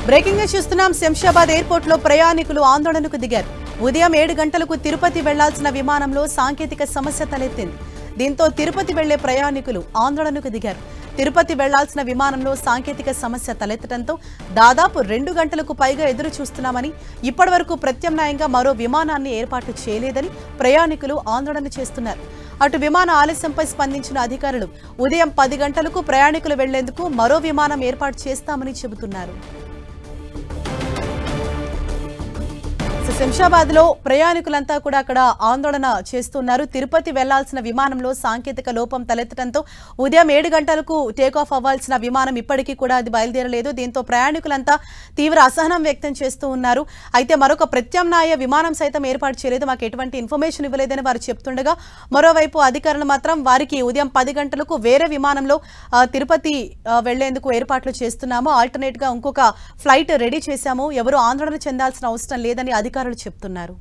Breaking news చూస్తున్నాం. Shamshabad airport లో ప్రయాణికులు ఆందోళనకు దిగారు. ఉదయం 7 గంటలకు తిరుపతి వెళ్లాల్సిన విమానంలో సాంకేతిక సమస్య తలెత్తింది. దీంతో తిరుపతి వెళ్లే ప్రయాణికులు ఆందోళనకు దిగారు. తిరుపతి వెళ్లాల్సిన విమానంలో సాంకేతిక సమస్య తలెత్తడంతో దాదాపు 2 గంటలకు పైగా ఎదురు చూస్తున్నామని, ఇప్పటివరకు ప్రత్యామ్నాయంగా మరో విమానాన్ని ఏర్పాటు చేయలేదని ప్రయాణికులు ఆందోళన చేస్తున్నారు. అటు విమాన ఆలస్యంపై స్పందించిన అధికారులు ఉదయం 10 గంటలకు ప్రయాణికులు వెళ్లేందుకు మరో విమానం ఏర్పాటు చేస్తామని చెబుతున్నారు. శంషాబాద్ లో ప్రయాణికులంతా కూడా అక్కడ ఆందోళన చేస్తున్నారు. తిరుపతి వెళ్లాల్సిన విమానంలో సాంకేతిక లోపం తలెత్తడంతో ఉదయం 7 గంటలకు టేకాఫ్ అవ్వాల్సిన విమానం ఇప్పటికీ కూడా అది బయలుదేరలేదు. దీంతో ప్రయాణికులంతా తీవ్ర అసహనం వ్యక్తం చేస్తూ ఉన్నారు. అయితే మరొక ప్రత్యామ్నాయ విమానం సైతం ఏర్పాటు చేయలేదు, మాకు ఎటువంటి ఇన్ఫర్మేషన్ ఇవ్వలేదని వారు చెప్తుండగా, మరోవైపు అధికారులు మాత్రం వారికి ఉదయం 10 గంటలకు వేరే విమానంలో తిరుపతి వెళ్లేందుకు ఏర్పాట్లు చేస్తున్నాము, ఆల్టర్నేట్ గా ఇంకొక ఫ్లైట్ రెడీ చేశాము, ఎవరు ఆందోళన చెందాల్సిన అవసరం లేదని అధికారులు చెప్తున్నారు.